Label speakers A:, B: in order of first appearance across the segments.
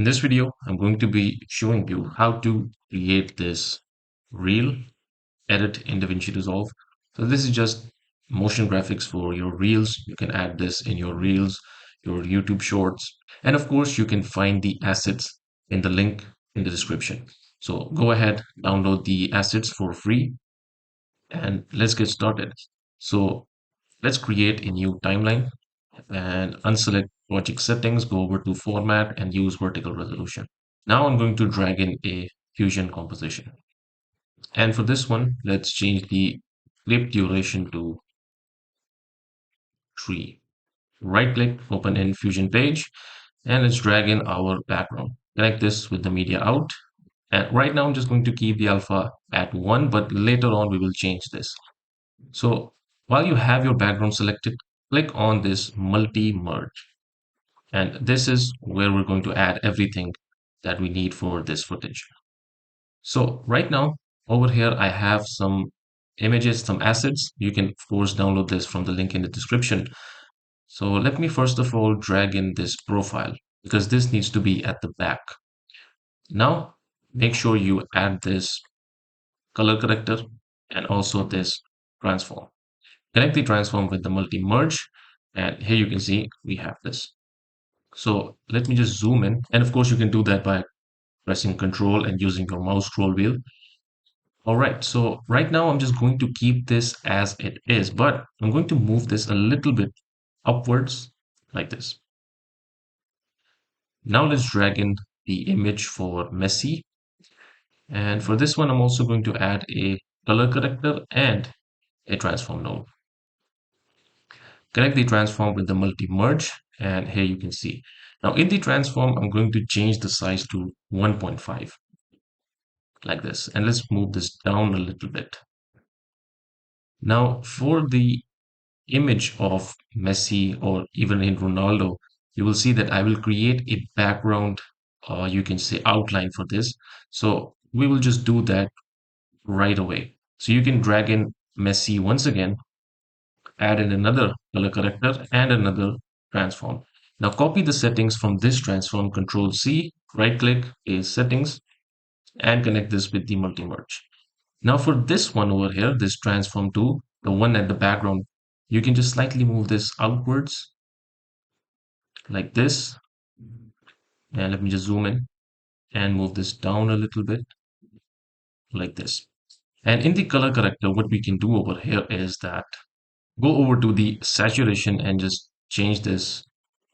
A: In this video, I'm going to be showing you how to create this reel edit in DaVinci Resolve. So this is just motion graphics for your reels. You can add this in your reels, your YouTube shorts, and of course you can find the assets in the link in the description. So go ahead, download the assets for free and let's get started. So let's create a new timeline and unselect project settings, go over to format and use vertical resolution. Now I'm going to drag in a fusion composition. And for this one, let's change the clip duration to 3. Right click, open in Fusion page, and let's drag in our background. Connect this with the media out. And right now I'm just going to keep the alpha at 1, but later on we will change this. So while you have your background selected, click on this multi-merge. And this is where we're going to add everything that we need for this footage. So right now over here, I have some images, some assets. You can of course download this from the link in the description. So let me first of all drag in this profile because this needs to be at the back. Now make sure you add this color corrector and also this transform. Connect the transform with the multi-merge, and here you can see we have this. So let me just zoom in, and of course you can do that by pressing Control and using your mouse scroll wheel. All right, so right now I'm just going to keep this as it is, but I'm going to move this a little bit upwards like this. Now let's drag in the image for Messi. And for this one, I'm also going to add a color corrector and a transform node. Connect the transform with the multi-merge, and here you can see. Now in the transform, I'm going to change the size to 1.5 like this. And let's move this down a little bit. Now for the image of Messi or even in Ronaldo, you will see that I will create a background, you can say outline for this. So we will just do that right away. So you can drag in Messi once again, add in another color corrector and another transform. Now copy the settings from this transform, Control C, right click, is settings, and connect this with the multi-merge. Now for this one over here, this transform to the one at the background, you can just slightly move this outwards like this. And let me just zoom in and move this down a little bit like this. And in the color corrector, what we can do over here is that go over to the saturation and just change this.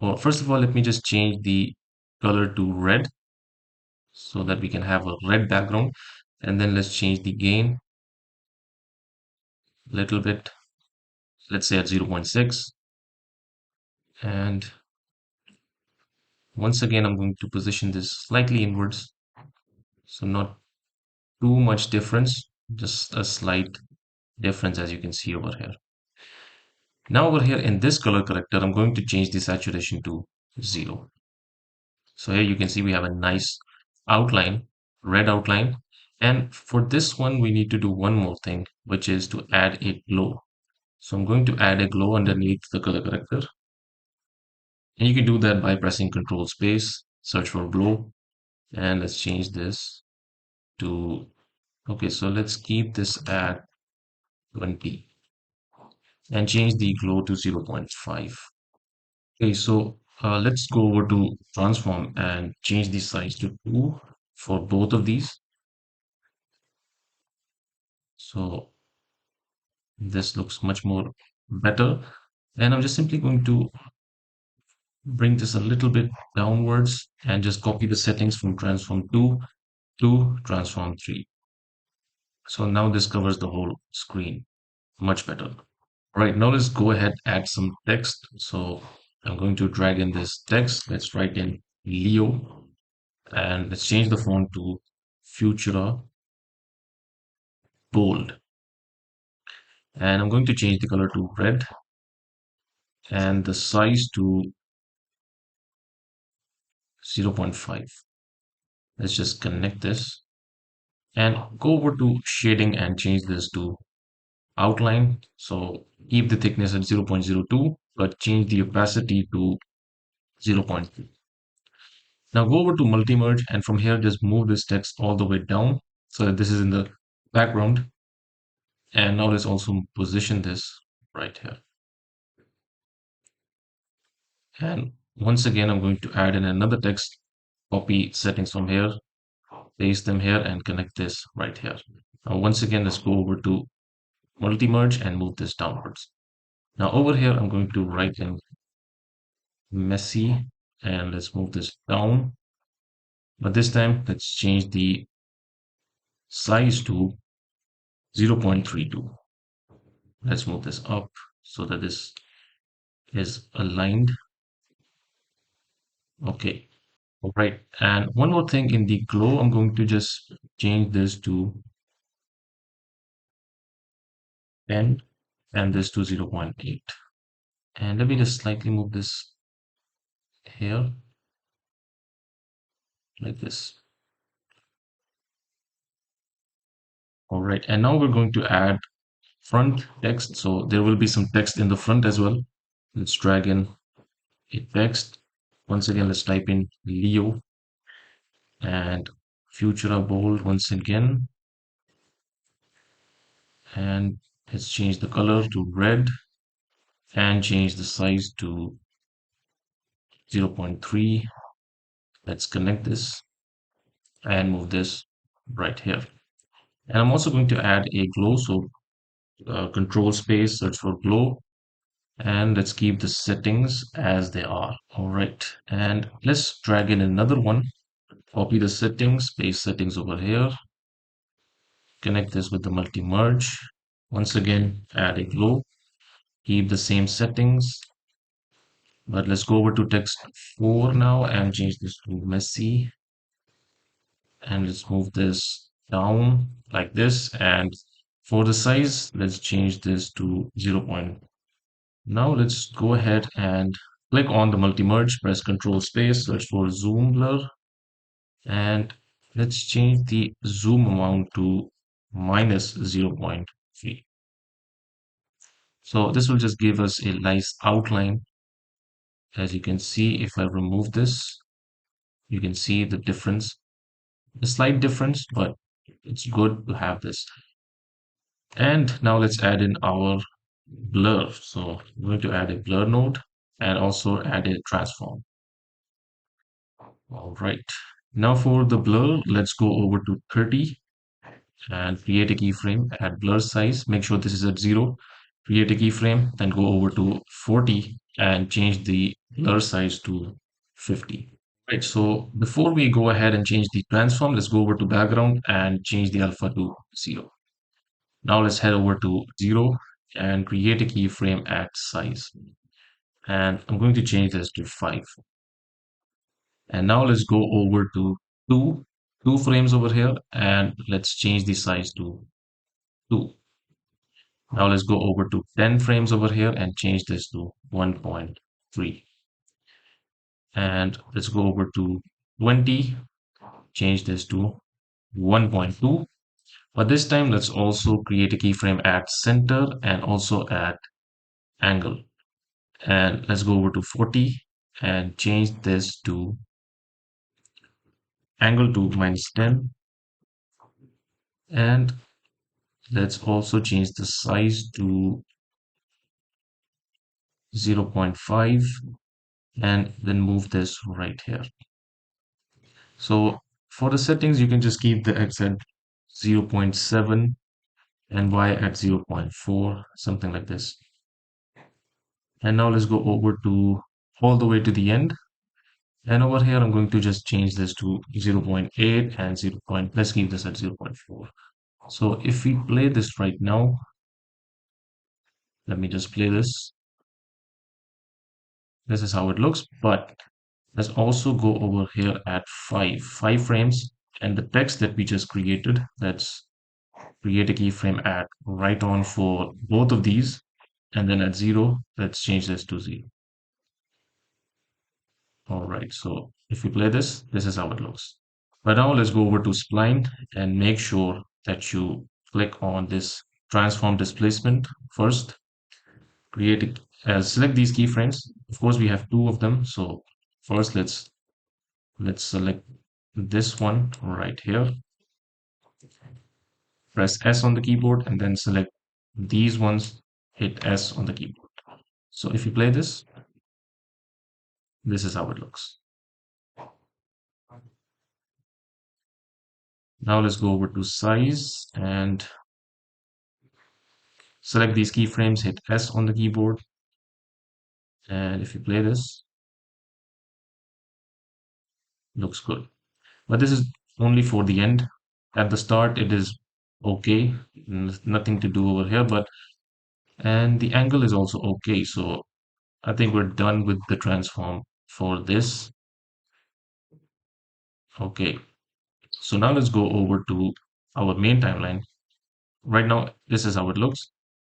A: Well, first of all, let me just change the color to red so that we can have a red background. And then let's change the gain a little bit. Let's say at 0.6. And once again, I'm going to position this slightly inwards. So not too much difference, just a slight difference as you can see over here. Now over here in this color corrector, I'm going to change the saturation to 0. So here you can see we have a nice outline, red outline. And for this one, we need to do one more thing, which is to add a glow. So I'm going to add a glow underneath the color corrector. And you can do that by pressing Control Space, search for glow. And let's change this to, okay, so let's keep this at 20 and change the glow to 0.5. Okay, so let's go over to transform and change the size to 2 for both of these. So this looks much more better. And I'm just simply going to bring this a little bit downwards and just copy the settings from transform 2 to transform 3. So now this covers the whole screen much better. All right, now let's go ahead, add some text. So I'm going to drag in this text. Let's write in Leo and let's change the font to Futura Bold. And I'm going to change the color to red and the size to 0.5. Let's just connect this and go over to shading and change this to outline. So keep the thickness at 0.02, but change the opacity to 0.2. Now go over to multi-merge and from here just move this text all the way down so that this is in the background. And now let's also position this right here. And once again, I'm going to add in another text, copy settings from here, paste them here and connect this right here. Now, once again, let's go over to multi-merge and move this downwards. Now over here, I'm going to write in Messi and let's move this down. But this time, let's change the size to 0.32. Let's move this up so that this is aligned. Okay. All right. And one more thing in the glow, I'm going to just change this to 10 and this to 0.8. And let me just slightly move this here like this. All right. And now we're going to add front text. So there will be some text in the front as well. Let's drag in a text. Once again, let's type in Leo and Futura bold once again. And let's change the color to red and change the size to 0.3. Let's connect this and move this right here. And I'm also going to add a glow. So control space, search for glow. And let's keep the settings as they are. All right. And let's drag in another one. Copy the settings, paste settings over here. Connect this with the multi-merge. Once again, add a glow. Keep the same settings. But let's go over to text 4 now and change this to Messi. And let's move this down like this. And for the size, let's change this to 0. Now let's go ahead and click on the multi-merge, press Control Space, search for zoom blur, and let's change the zoom amount to minus 0.3. So this will just give us a nice outline. As you can see, if I remove this, you can see the difference, a slight difference, but it's good to have this. And now let's add in our blur. So I'm going to add a blur node and also add a transform. All right. Now for the blur, let's go over to 30 and create a keyframe, add blur size, make sure this is at 0, create a keyframe, then go over to 40 and change the blur size to 50. Right, so before we go ahead and change the transform, let's go over to background and change the alpha to 0. Now let's head over to 0 and create a keyframe at size. And I'm going to change this to 5. And now let's go over to two frames over here and let's change the size to 2. Now let's go over to 10 frames over here and change this to 1.3. And let's go over to 20, change this to 1.2. But this time let's also create a keyframe at center and also at angle. And let's go over to 40 and change this to angle to -10. And let's also change the size to 0.5 and then move this right here. So for the settings, you can just keep the X at 0.7 and Y at 0.4, something like this. And now let's go over to all the way to the end. And over here, I'm going to just change this to 0.8 and 0. Let's keep this at 0.4. So if we play this right now, let me just play this. This is how it looks, but let's also go over here at 5 frames, and the text that we just created, let's create a keyframe at right on for both of these, and then at 0, let's change this to 0. All right, so if we play this, this is how it looks. But now let's go over to spline and make sure that you click on this transform displacement first. Select these keyframes. Of course, we have 2 of them. So first, let's Let's select this one right here, press S on the keyboard, and then select these ones, hit S on the keyboard. So if you play this, this is how it looks. Now let's go over to size and select these keyframes, hit S on the keyboard, and if you play this, looks good. But this is only for the end. At the start, it is okay, nothing to do over here, but and the angle is also okay. So I think we're done with the transform for this. Okay, so now let's go over to our main timeline. Right now, this is how it looks.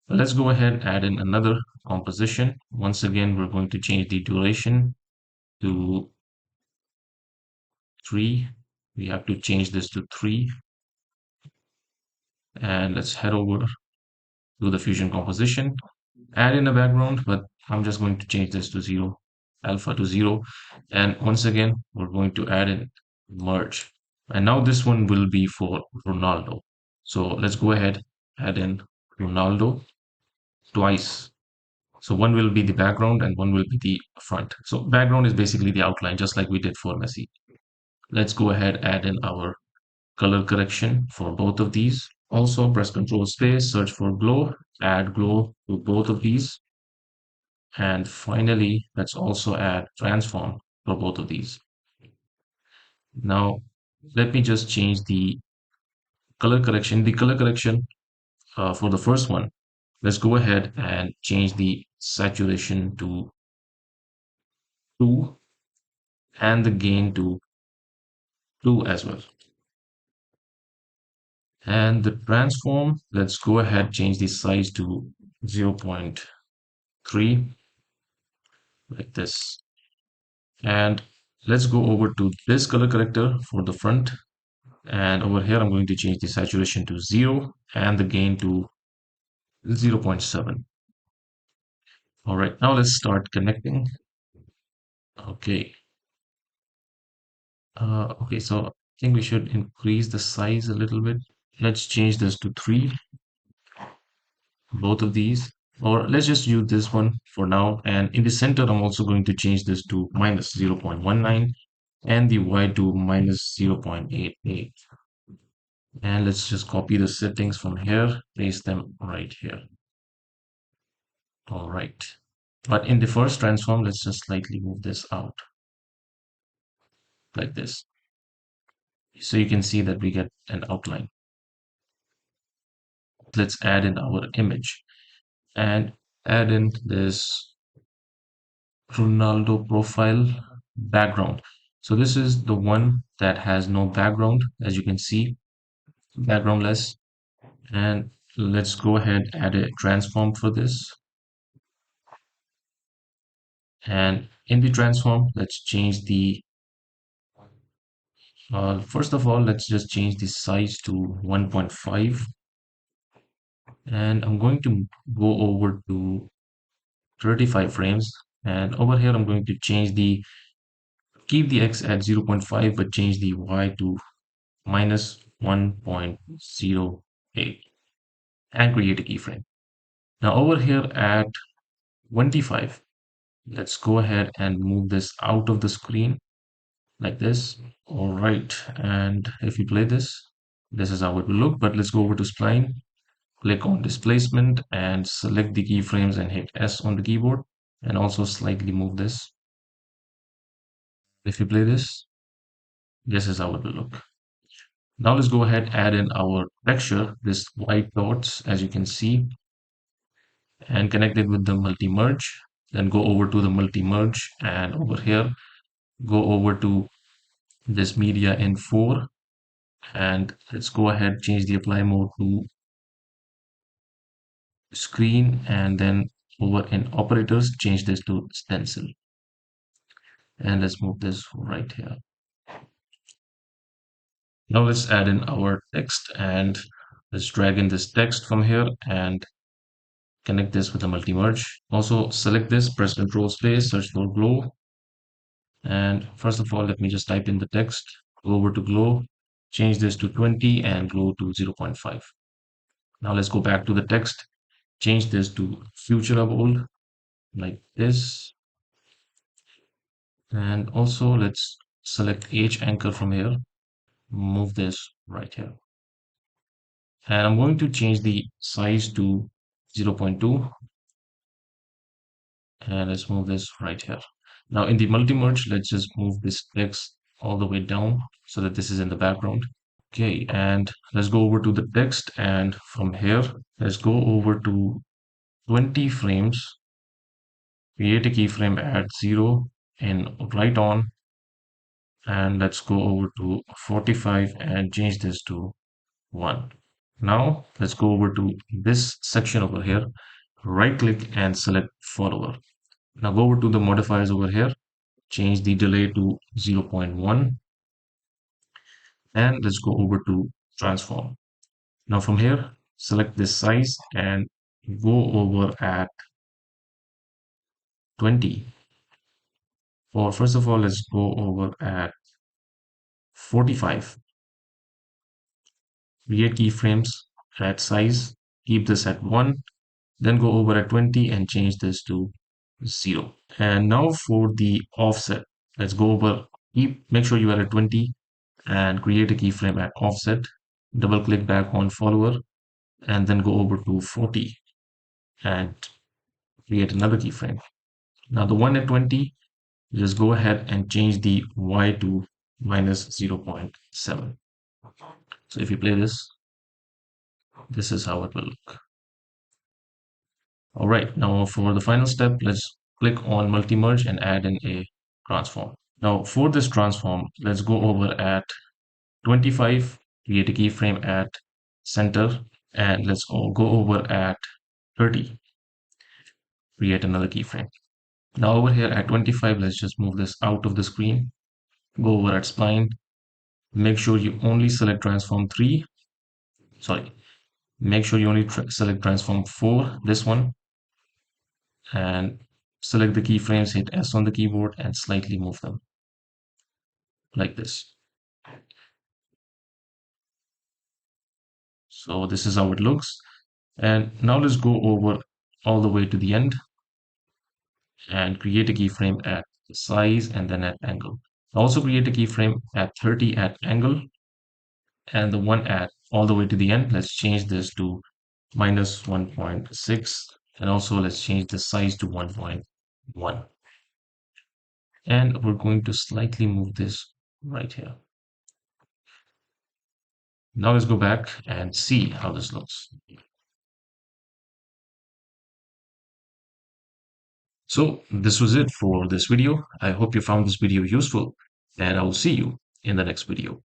A: Let's go ahead and add in another composition. Once again, we're going to change the duration to 3. We have to change this to 3. And let's head over to the fusion composition, add in a background, but I'm just going to change this to 0, alpha to 0. And once again, we're going to add in merge. And now this one will be for Ronaldo. So let's go ahead, add in Ronaldo twice. So one will be the background and one will be the front. So background is basically the outline, just like we did for Messi. Let's go ahead, add in our color correction for both of these. Also press Ctrl space, search for glow, add glow to both of these. And finally, let's also add transform for both of these. Now, let me just change the color correction. The color correction for the first one, let's go ahead and change the saturation to 2 and the gain to 2 as well. And the transform, let's go ahead, change the size to 0.3 like this. And let's go over to this color corrector for the front. And over here, I'm going to change the saturation to 0 and the gain to 0.7. All right, now let's start connecting. Okay. Okay, so I think we should increase the size a little bit. Let's change this to 3, both of these. Or let's just use this one for now. And in the center, I'm also going to change this to minus 0.19 and the Y to minus 0.88. And let's just copy the settings from here, paste them right here. All right. But in the first transform, let's just slightly move this out like this. So you can see that we get an outline. Let's add in our image and add in this Ronaldo profile background. So this is the one that has no background, as you can see, backgroundless. And let's go ahead, add a transform for this. And in the transform, let's change the first of all, let's just change the size to 1.5. And I'm going to go over to 35 frames. And over here, I'm going to keep the X at 0.5, but change the Y to minus 1.08 and create a keyframe. Now over here at 25, let's go ahead and move this out of the screen like this. All right. And if you play this, this is how it will look, but let's go over to spline, click on displacement and select the keyframes and hit S on the keyboard and also slightly move this. If you play this is how it will look. Now let's go ahead, add in our texture, this white dots, as you can see, and connect it with the multi-merge. Then go over to the multi-merge and over here, go over to this media in 4 and let's go ahead, change the apply mode to screen and then over in operators, change this to stencil. And let's move this right here. Now let's add in our text and let's drag in this text from here and connect this with the multi-merge. Also select this, press Ctrl space, search for glow And first of all, let me just type in the text, go over to glow, change this to 20 and glow to 0.5. Now let's go back to the text, change this to future of old, like this. And also let's select age anchor from here, move this right here. And I'm going to change the size to 0.2 and let's move this right here. Now in the multi-merge, let's just move this text all the way down so that this is in the background. Okay, and let's go over to the text and from here, let's go over to 20 frames, create a keyframe at 0 and right on, and let's go over to 45 and change this to 1. Now let's go over to this section over here, right click and select follower. Now go over to the modifiers over here, change the delay to 0.1 and let's go over to transform. Now from here, select this size and go over at 20. Or first of all, let's go over at 45. Create keyframes at size, keep this at 1, then go over at 20 and change this to 0. And now for the offset, let's go over, make sure you are at 20 and create a keyframe at offset, double click back on follower and then go over to 40 and create another keyframe. Now the one at 20, just go ahead and change the Y to minus 0.7. So if you play this, this is how it will look. All right, now for the final step, let's click on multi-merge and add in a transform. Now for this transform, let's go over at 25, create a keyframe at center, and let's go over at 30, create another keyframe. Now over here at 25, let's just move this out of the screen, go over at spline, make sure you only select transform 3, sorry, make sure you only select transform 4, this one, and select the keyframes, hit S on the keyboard and slightly move them like this. So this is how it looks. And now let's go over all the way to the end and create a keyframe at size and then at angle. Also create a keyframe at 30 at angle and the one at all the way to the end. Let's change this to minus 1.6 and also let's change the size to 1.1. And we're going to slightly move this right here. Now let's go back and see how this looks. So this was it for this video. I hope you found this video useful and I will see you in the next video.